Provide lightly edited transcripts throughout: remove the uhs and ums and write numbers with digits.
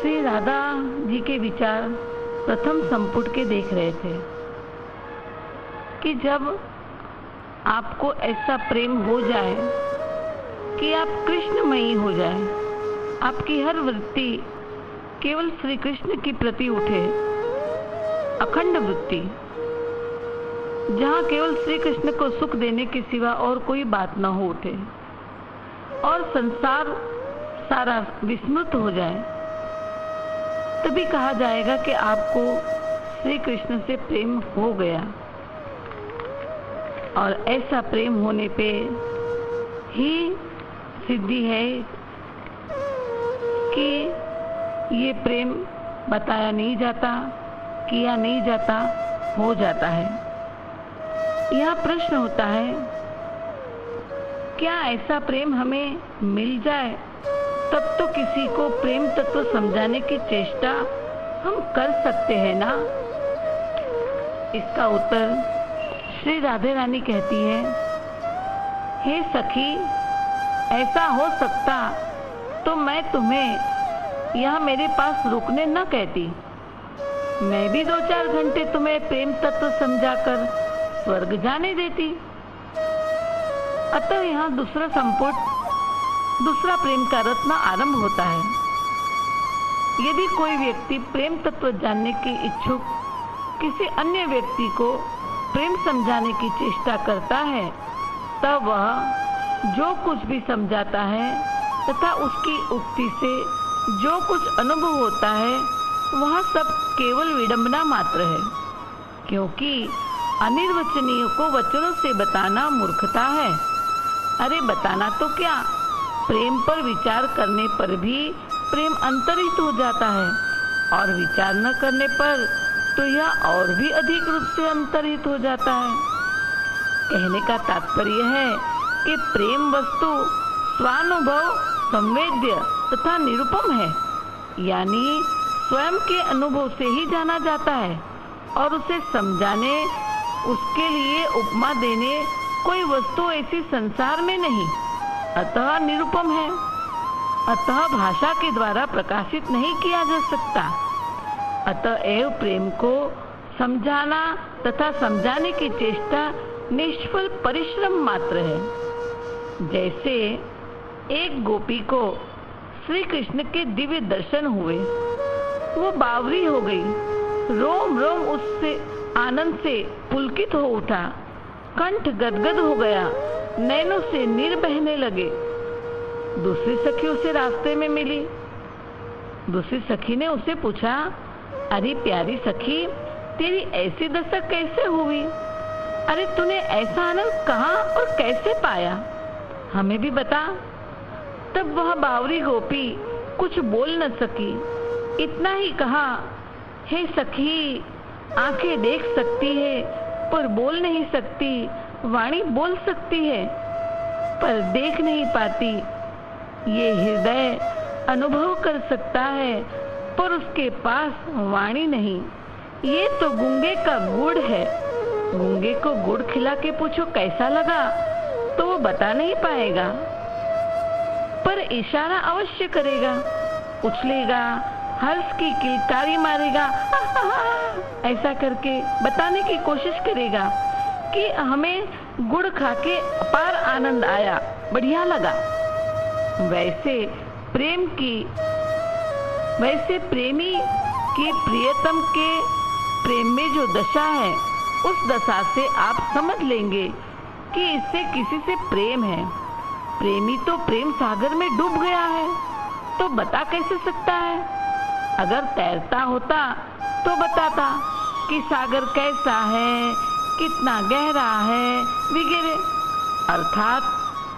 श्री राधा जी के विचार प्रथम संपुट के देख रहे थे कि जब आपको ऐसा प्रेम हो जाए कि आप कृष्णमयी हो जाए, आपकी हर वृत्ति केवल श्री कृष्ण की प्रति उठे, अखंड वृत्ति, जहाँ केवल श्री कृष्ण को सुख देने के सिवा और कोई बात न हो उठे और संसार सारा विस्मृत हो जाए, तभी कहा जाएगा कि आपको श्री कृष्ण से प्रेम हो गया। और ऐसा प्रेम होने पे ही सिद्धि है कि ये प्रेम बताया नहीं जाता, किया नहीं जाता, हो जाता है। यह प्रश्न होता है, क्या ऐसा प्रेम हमें मिल जाए तब तो किसी को प्रेम तत्व समझाने की चेष्टा हम कर सकते हैं ना? इसका उत्तर श्री राधे रानी कहती है, हे सखी, ऐसा हो सकता तो मैं तुम्हें यह मेरे पास रुकने न कहती। मैं भी 2-4 घंटे तुम्हें प्रेम तत्व समझाकर स्वर्ग जाने देती। अतः यहाँ दूसरा संपुट, दूसरा प्रेम का रत्न आरंभ होता है। यदि कोई व्यक्ति प्रेम तत्व जानने के इच्छुक किसी अन्य व्यक्ति को प्रेम समझाने की चेष्टा करता है, तब वह जो कुछ भी समझाता है तथा उसकी उक्ति से जो कुछ अनुभव होता है, वह सब केवल विडंबना मात्र है, क्योंकि अनिर्वचनीय को वचनों से बताना मूर्खता है। अरे बताना तो क्या, प्रेम पर विचार करने पर भी प्रेम अंतरित हो जाता है और विचार न करने पर तो यह और भी अधिक रूप से अंतरित हो जाता है। कहने का तात्पर्य है कि प्रेम वस्तु स्वानुभव, संवेद्य तथा निरुपम है, यानी स्वयं के अनुभव से ही जाना जाता है और उसे समझाने, उसके लिए उपमा देने कोई वस्तु ऐसी संसार में नहीं, अतः निरुपम है, अतः भाषा के द्वारा प्रकाशित नहीं किया जा सकता। अतएव प्रेम को समझाना तथा समझाने की चेष्टा निष्फल परिश्रम मात्र है। जैसे एक गोपी को श्री कृष्ण के दिव्य दर्शन हुए, वो बावरी हो गई, रोम रोम उससे आनंद से पुलकित हो उठा, कंठ गदगद हो गया, नैनों से नीर बहने लगे। दूसरी सखी उसे रास्ते में मिली। दूसरी सखी ने उसे पूछा, अरे प्यारी सखी, तेरी ऐसी दशा कैसे हुई? अरे तूने ऐसा आनंद कहाँ और कैसे पाया? हमें भी बता। तब वह बावरी गोपी कुछ बोल न सकी, इतना ही कहा, हे सखी, आंखें देख सकती है पर बोल नहीं सकती, वाणी बोल सकती है पर देख नहीं पाती। ये हृदय अनुभव कर सकता है पर उसके पास वाणी नहीं। ये तो गूंगे का गुड़ है। गूंगे को गुड़ खिला के पूछो कैसा लगा, तो वो बता नहीं पाएगा, पर इशारा अवश्य करेगा, उछलेगा, हर्ष की किलकारी मारेगा, ऐसा करके बताने की कोशिश करेगा कि हमें गुड़ खा के अपार आनंद आया, बढ़िया लगा। वैसे प्रेमी की प्रियतम के प्रेम में जो दशा है, उस दशा से आप समझ लेंगे कि इससे किसी से प्रेम है। प्रेमी तो प्रेम सागर में डूब गया है, तो बता कैसे सकता है? अगर तैरता होता तो बताता कि सागर कैसा है, कितना गहरा है वगैरह। अर्थात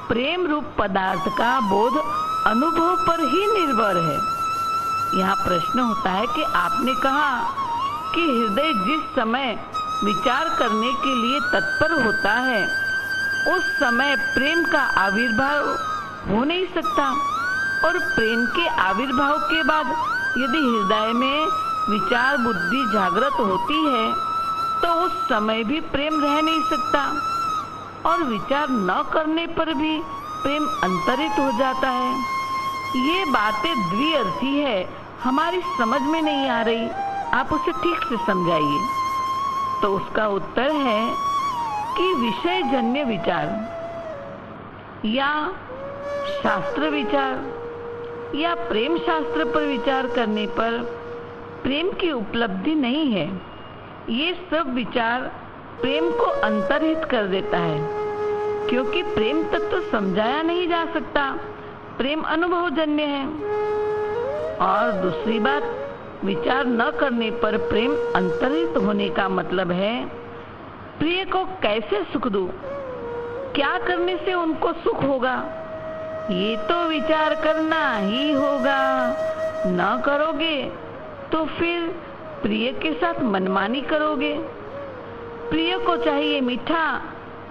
प्रेम रूप पदार्थ का बोध अनुभव पर ही निर्भर है। यहाँ प्रश्न होता है कि आपने कहा कि हृदय जिस समय विचार करने के लिए तत्पर होता है, उस समय प्रेम का आविर्भाव हो नहीं सकता, और प्रेम के आविर्भाव के बाद यदि हृदय में विचार बुद्धि जागृत होती है, तो उस समय भी प्रेम रह नहीं सकता, और विचार न करने पर भी प्रेम अंतरित हो जाता है। ये बातें द्विअर्थी है, हमारी समझ में नहीं आ रही, आप उसे ठीक से समझाइए। तो उसका उत्तर है कि विषय जन्य विचार या शास्त्र विचार या प्रेम शास्त्र पर विचार करने पर प्रेम की उपलब्धि नहीं है। ये सब विचार प्रेम को अंतर्हित कर देता है, क्योंकि प्रेम तत्व समझाया नहीं जा सकता, प्रेम अनुभव जन्य है। और दूसरी बात, विचार न करने पर प्रेम अंतर्हित होने का मतलब है प्रिय को कैसे सुख दूं, क्या करने से उनको सुख होगा, ये तो विचार करना ही होगा। न करोगे तो फिर प्रिय के साथ मनमानी करोगे। प्रिय को चाहिए मीठा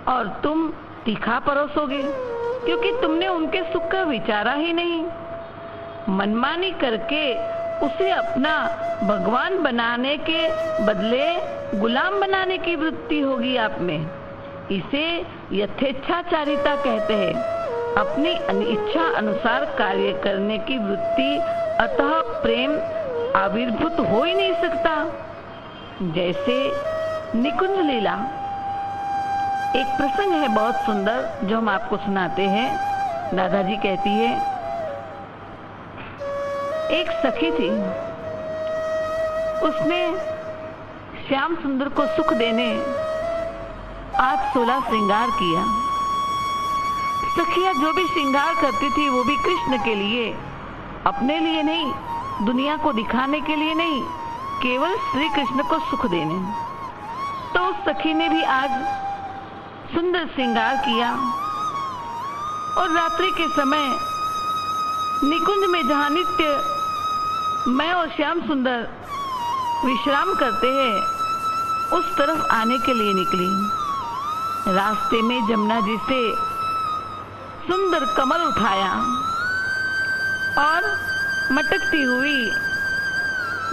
और तुम तीखा परोसोगे, क्योंकि तुमने उनके सुख का विचारा ही नहीं। मनमानी करके उसे अपना भगवान बनाने के बदले गुलाम बनाने की वृत्ति होगी आप में। इसे यथेच्छाचारिता कहते हैं, अपनी इच्छा अनुसार कार्य करने की वृत्ति। अतः प्रेम आविर्भूत हो ही नहीं सकता। जैसे निकुंज लीला, एक प्रसंग है बहुत सुंदर जो हम आपको सुनाते हैं। दादाजी कहती है, एक सखी थी, उसने श्याम सुंदर को सुख देने 8-16 श्रृंगार किया। सखियां जो भी श्रृंगार करती थी वो भी कृष्ण के लिए, अपने लिए नहीं, दुनिया को दिखाने के लिए नहीं, केवल श्री कृष्ण को सुख देने। तो उस सखी ने भी आज सुंदर श्रृंगार किया और रात्रि के समय निकुंज में जहां नित्य मैं और श्याम सुंदर विश्राम करते हैं, उस तरफ आने के लिए निकली। रास्ते में जमुना जी से सुंदर कमल उठाया और मटकती हुई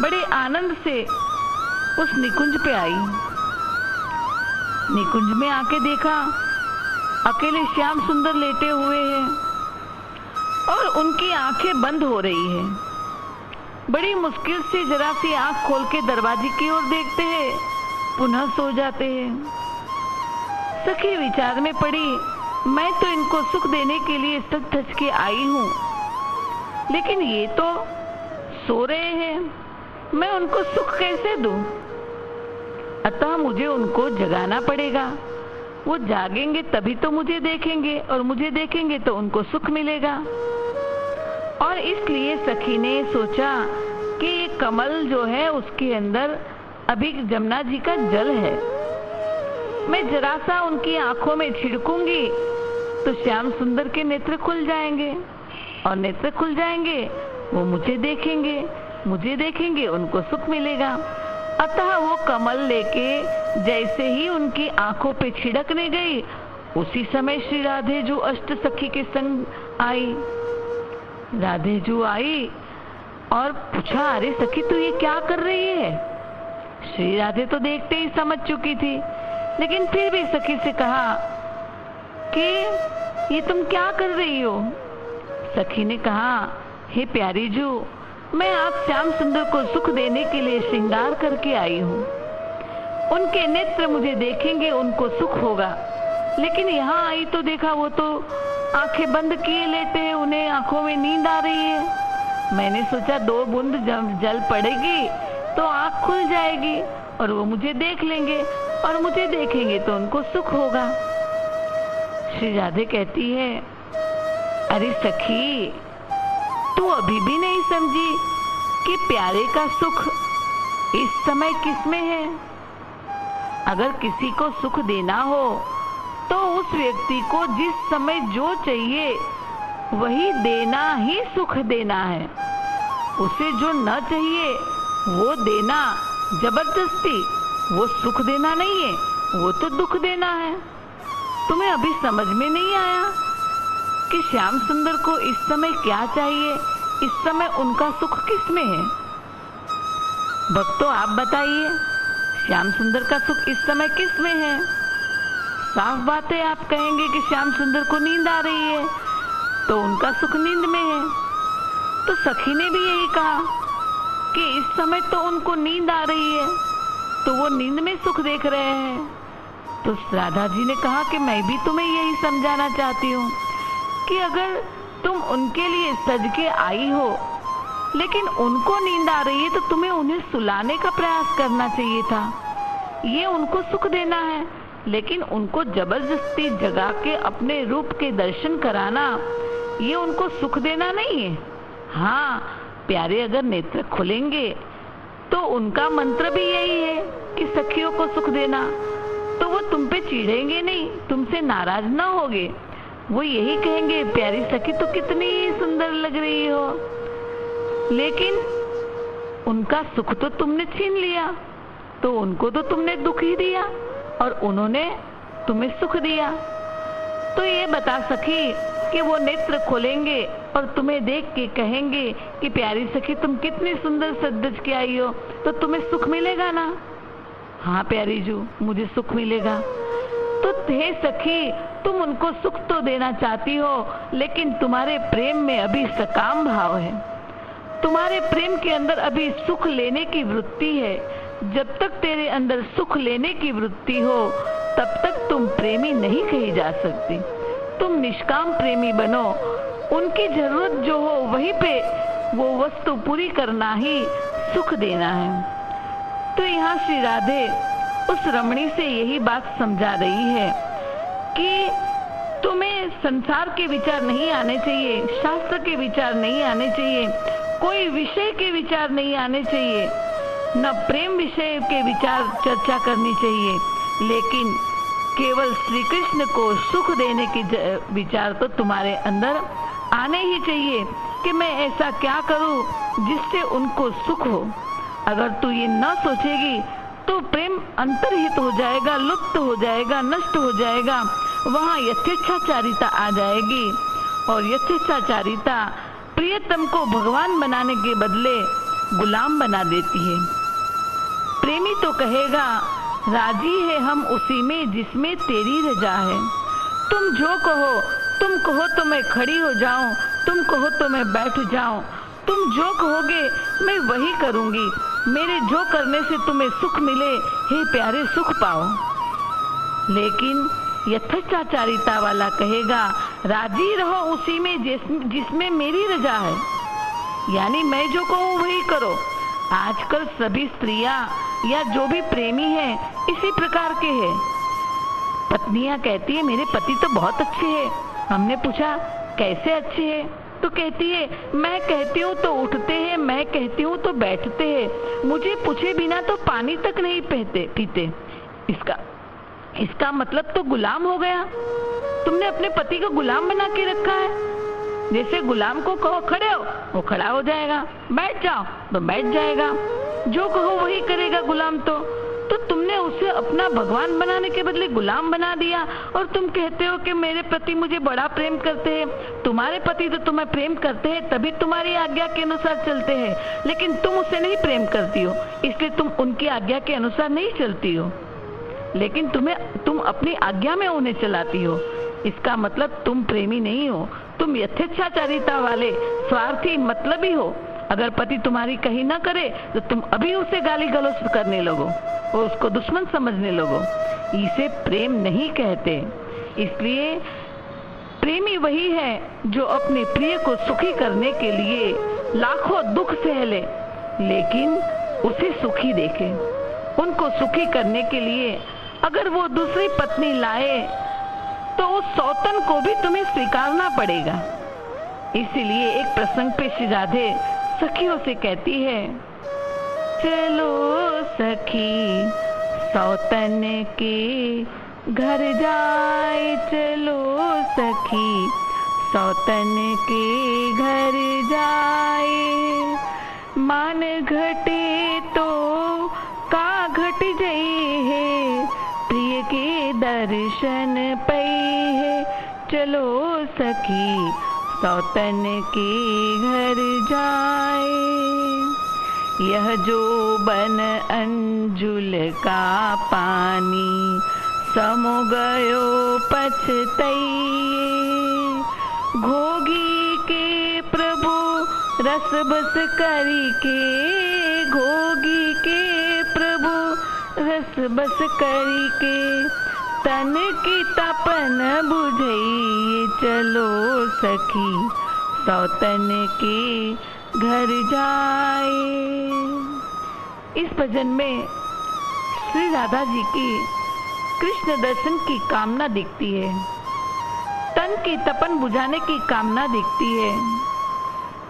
बड़े आनंद से उस निकुंज पे आई। निकुंज में आके देखा, अकेले श्याम सुंदर लेटे हुए हैं और उनकी आंखें बंद हो रही है। बड़ी मुश्किल से जरा सी आंख खोल के दरवाजे की ओर देखते हैं, पुनः सो जाते हैं। सखी विचार में पड़ी, मैं तो इनको सुख देने के लिए सज धज के आई हूँ, लेकिन ये तो सो रहे हैं, मैं उनको सुख कैसे दूं? अतः मुझे उनको जगाना पड़ेगा। वो जागेंगे तभी तो मुझे देखेंगे, और मुझे देखेंगे तो उनको सुख मिलेगा। और इसलिए सखी ने सोचा कि ये कमल जो है उसके अंदर अभी जमुना जी का जल है, मैं जरा सा उनकी आंखों में छिड़कूंगी तो श्याम सुंदर के नेत्र खुल जाएंगे, और नेत्र खुल जाएंगे, वो मुझे देखेंगे, उनको सुख मिलेगा। अतः वो कमल लेके जैसे ही उनकी आंखों पे छिड़कने गई, उसी समय श्री राधे जो अष्ट सखी के संग आई। राधे जो आई और पूछा, अरे सखी तू ये क्या कर रही है? श्री राधे तो देखते ही समझ चुकी थी, लेकिन फिर भी सखी से कहा कि ये तुम क्या कर रही हो? सखी ने कहा, हे प्यारी जू, मैं आज श्याम सुंदर को सुख देने के लिए श्रृंगार करके आई हूँ। उनके नेत्र मुझे देखेंगे, उनको सुख होगा। लेकिन यहाँ आई तो देखा वो तो आंखें बंद किए लेटे हैं, उन्हें आंखों में नींद आ रही है। मैंने सोचा 2 बूंद जल पड़ेगी तो आंख खुल जाएगी और वो मुझे देख लेंगे, और मुझे देखेंगे तो उनको सुख होगा। श्री राधे कहती है, अरे सखी, तू अभी भी नहीं समझी कि प्यारे का सुख इस समय किसमें है? अगर किसी को सुख देना हो तो उस व्यक्ति को जिस समय जो चाहिए वही देना ही सुख देना है। उसे जो न चाहिए वो देना जबरदस्ती, वो सुख देना नहीं है, वो तो दुख देना है। तुम्हें अभी समझ में नहीं आया कि श्याम सुंदर को इस समय क्या चाहिए, इस समय उनका सुख किसमें है? भक्तों, आप बताइए, श्याम सुंदर का सुख इस समय किसमें है? साफ बात है, आप कहेंगे कि श्याम सुंदर को नींद आ रही है तो उनका सुख नींद में है। तो सखी ने भी यही कहा कि इस समय तो उनको नींद आ रही है, तो वो नींद में सुख देख रहे हैं। तो राधा जी ने कहा कि मैं भी तुम्हें यही समझाना चाहती हूँ कि अगर तुम उनके लिए सज के आई हो लेकिन उनको नींद आ रही है तो तुम्हें उन्हें सुलाने का प्रयास करना चाहिए था। ये उनको सुख देना है, लेकिन उनको जबरदस्ती जगा के अपने रूप के दर्शन कराना ये उनको सुख देना नहीं है। हाँ, प्यारे अगर नेत्र खुलेंगे तो उनका मंत्र भी यही है कि सखियों को सुख देना, तो वो तुम पे चिढ़ेंगे नहीं, तुमसे नाराज ना होगे। वो यही कहेंगे प्यारी सखी तो कितनी सुंदर लग रही हो, लेकिन उनका सुख तो तुमने छीन लिया, तो उनको तो तुमने दुख ही दिया और उन्होंने तुम्हें सुख दिया। तो ये बता सखी कि वो नेत्र खोलेंगे और तुम्हें देख के कहेंगे कि प्यारी सखी तुम कितनी सुंदर सज के आई हो, तो तुम्हें सुख मिलेगा ना? हाँ प्यारी जू, मुझे सुख मिलेगा। तो हे सखी, तुम उनको सुख तो देना चाहती हो, लेकिन तुम्हारे प्रेम में अभी सकाम भाव है, तुम्हारे प्रेम के अंदर अभी सुख लेने की वृत्ति है। जब तक तेरे अंदर सुख लेने की वृत्ति हो तब तक तुम प्रेमी नहीं कही जा सकती। तुम निष्काम प्रेमी बनो, उनकी जरूरत जो हो वहीं पे वो वस्तु पूरी करना ही सुख देना है। तो यहाँ श्री राधे उस रमणी से यही बात समझा रही है कि तुम्हें संसार के विचार नहीं आने चाहिए, शास्त्र के विचार नहीं आने चाहिए, कोई विषय के विचार नहीं आने चाहिए, न प्रेम विषय के विचार चर्चा करनी चाहिए, लेकिन केवल श्री कृष्ण को सुख देने की विचार तो तुम्हारे अंदर आने ही चाहिए कि मैं ऐसा क्या करूं जिससे उनको सुख हो। अगर तू ये न सोचेगी तो प्रेम अंतर्हित हो जाएगा, लुप्त हो जाएगा, नष्ट हो जाएगा, वहाँ यथेच्छाचारिता आ जाएगी और यथेच्छाचारिता प्रियतम को भगवान बनाने के बदले गुलाम बना देती है। प्रेमी तो कहेगा राजी है हम उसी में जिसमें तेरी रजा है। तुम जो कहो, तुम कहो तो मैं खड़ी हो जाऊं, तुम कहो तो मैं बैठ जाऊं, तुम जो कहोगे मैं वही करूंगी, मेरे जो करने से तुम्हें सुख मिले, हे प्यारे सुख पाओ। लेकिन यथेच्छाचारिता वाला कहेगा राजी रहो उसी में जिसमें मेरी रजा है, यानी मैं जो कहूँ वही करो। आजकल सभी स्त्रियां या जो भी प्रेमी हैं इसी प्रकार के हैं। पत्नियां कहती है मेरे पति तो बहुत अच्छे हैं। हमने पूछा कैसे अच्छे हैं, तो कहती है मैं कहती हूँ तो उठते हैं, मैं कहती हूँ तो बैठते हैं, मुझे पूछे बिना तो पानी तक नहीं पीते। इसका मतलब तो गुलाम हो गया। तुमने अपने पति को गुलाम बना के रखा है। जैसे गुलाम को कहो खड़े हो, वो खड़ा हो जाएगा, बैठ जाओ तो बैठ जाएगा, जो कहो वही करेगा गुलाम। तो तुमने उसे अपना भगवान बनाने के बदले गुलाम बना दिया और तुम कहते हो कि मेरे पति मुझे बड़ा प्रेम करते हैं। तुम्हारे पति तो तुम्हें प्रेम करते हैं तभी तुम्हारी आज्ञा के अनुसार चलते हैं, लेकिन तुम उसे नहीं प्रेम करती हो, इसलिए तुम उनकी आज्ञा के अनुसार नहीं चलती हो, लेकिन तुम अपनी आज्ञा में उन्हें चलाती हो। इसका मतलब तुम प्रेमी नहीं हो, तुम यथेच्छाचारिता वाले स्वार्थी मतलबी हो। अगर पति तुम्हारी कही ना करे तो तुम अभी उसे गाली गलौज करने लगो और उसको दुश्मन समझने लगो। इसे प्रेम नहीं कहते। इसलिए प्रेमी वही है जो अपने प्रिय को सुखी करने के लिए लाखों दुख सह ले, लेकिन उसे सुखी देखे। उनको सुखी करने के लिए अगर वो दूसरी पत्नी लाए तो उस सौतन को भी तुम्हें स्वीकारना पड़ेगा। इसीलिए एक प्रसंग पे श्री राधे सखियों से कहती है चलो सखी सौतन के घर जाए, चलो सखी सौतन के घर जाए, मान घटे तो का घट जाए है, प्रिय के दर्शन पै है, चलो सखी सौतन के घर जाए। यह जो बन अंजुल का पानी समो गयो पछतइए, घोगी के प्रभु रस बस करी के घोगी के प्रभु रस बस करी के तन की तपन बुझई चलो सखी सौतन के घर जाए। इस भजन में श्री राधा जी की कृष्ण दर्शन की कामना दिखती है, तन की तपन बुझाने की कामना दिखती है,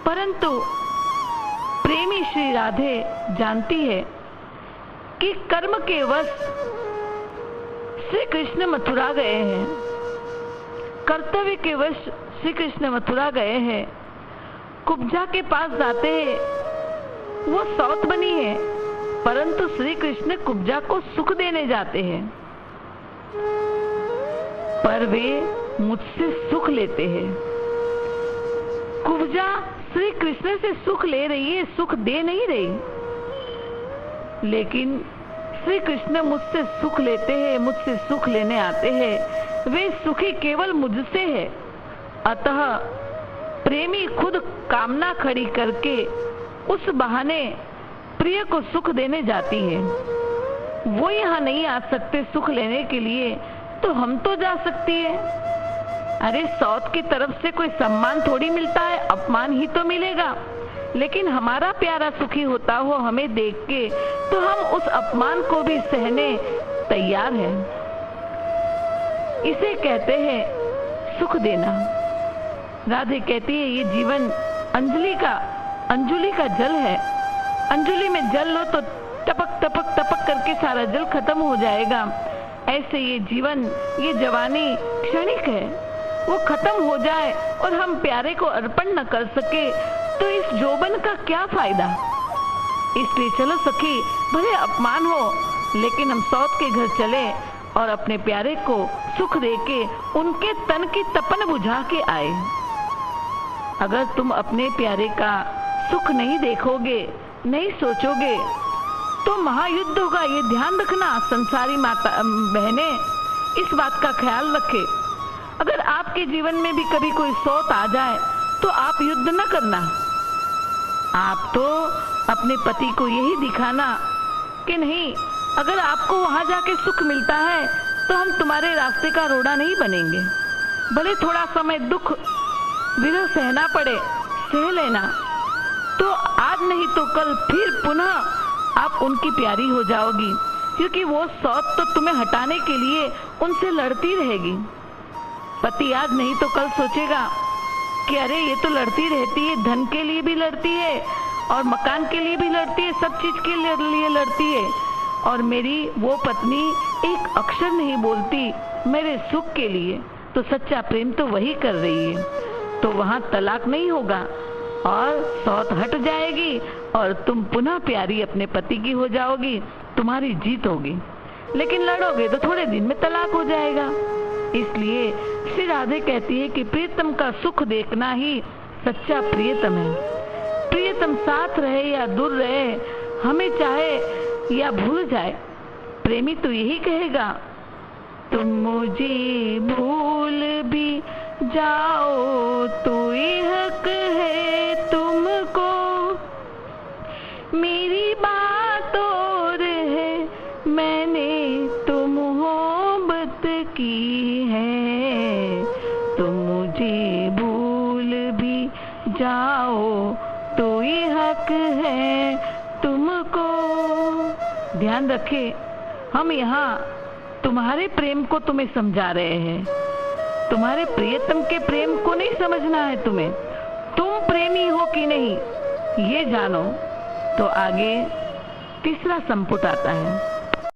परंतु प्रेमी श्री राधे जानती है कि कर्म के वश श्री कृष्ण मथुरा गए हैं, कर्तव्य के वश श्री कृष्ण मथुरा गए हैं। कुब्जा के पास जाते हैं, वो सौत बनी है, परंतु श्री कृष्ण कुब्जा को सुख देने जाते हैं, पर वे मुझसे सुख लेते हैं। कुब्जा श्री कृष्ण से सुख ले रही है, सुख दे नहीं रही, लेकिन श्री कृष्ण मुझसे सुख लेते हैं, मुझसे सुख लेने आते हैं, वे सुखी केवल मुझसे है। अतः प्रेमी खुद कामना खड़ी करके उस बहाने प्रिय को सुख देने जाती है। वो यहाँ नहीं आ सकते सुख लेने के लिए, तो हम तो जा सकती है। अरे सौत की तरफ से कोई सम्मान थोड़ी मिलता है, अपमान ही तो मिलेगा। लेकिन हमारा प्यारा सुखी होता हो हमें देख के, तो हम उस अपमान को भी सहने तैयार हैं। इसे कहते हैं सुख देना। राधे कहती है ये जीवन अंजुली का जल है। अंजुली में जल लो तो टपक टपक टपक करके सारा जल खत्म हो जाएगा। ऐसे ये जीवन, ये जवानी क्षणिक है, वो खत्म हो जाए और हम प्यारे को अर्पण न कर सके तो इस जोबन का क्या फायदा। इसलिए चलो सखी, भले अपमान हो, लेकिन हम सौत के घर चले और अपने प्यारे को सुख देके उनके तन की तपन बुझा के आए। अगर तुम अपने प्यारे का सुख नहीं देखोगे, नहीं सोचोगे, तो महायुद्ध होगा। ये ध्यान रखना संसारी माता बहनें, इस बात का ख्याल रखे। अगर आपके जीवन में भी कभी कोई सौत आ जाए तो आप युद्ध न करना। आप तो अपने पति को यही दिखाना कि नहीं, अगर आपको वहां जाके सुख मिलता है तो हम तुम्हारे रास्ते का रोड़ा नहीं बनेंगे। भले थोड़ा समय दुख विरह सहना पड़े, सह लेना, तो आज नहीं तो कल फिर पुनः आप उनकी प्यारी हो जाओगी, क्योंकि वो सौत तो तुम्हें हटाने के लिए उनसे लड़ती रहेगी। पति आज नहीं तो कल सोचेगा कि अरे ये तो लड़ती रहती है, धन के लिए भी लड़ती है और मकान के लिए भी लड़ती है, सब चीज के लिए लड़ती है, और मेरी वो पत्नी एक अक्षर नहीं बोलती मेरे सुख के लिए। तो सच्चा प्रेम तो वही कर रही है। तो वहां तलाक नहीं होगा और सौत हट जाएगी और तुम पुनः प्यारी अपने पति की हो जाओगी, तुम्हारी जीत होगी। लेकिन लड़ोगे तो थोड़े दिन में तलाक हो जाएगा। इसलिए श्री राधे कहती है कि प्रियतम का सुख देखना ही सच्चा प्रियतम है। प्रियतम साथ रहे या दूर रहे, हमें चाहे या भूल जाए, प्रेमी तो यही कहेगा, तुम मुझे भूल भी जाओ तो ये हक है तुमको, मेरी बात और है, मैंने तो मोहब्बत की है, तुम मुझे भूल भी जाओ तो ये हक है तुमको। ध्यान रखे, हम यहाँ तुम्हारे प्रेम को तुम्हें समझा रहे हैं, तुम्हारे प्रियतम के प्रेम को नहीं समझना है तुम्हें। तुम प्रेमी हो कि नहीं ये जानो, तो आगे तीसरा संपुट आता है।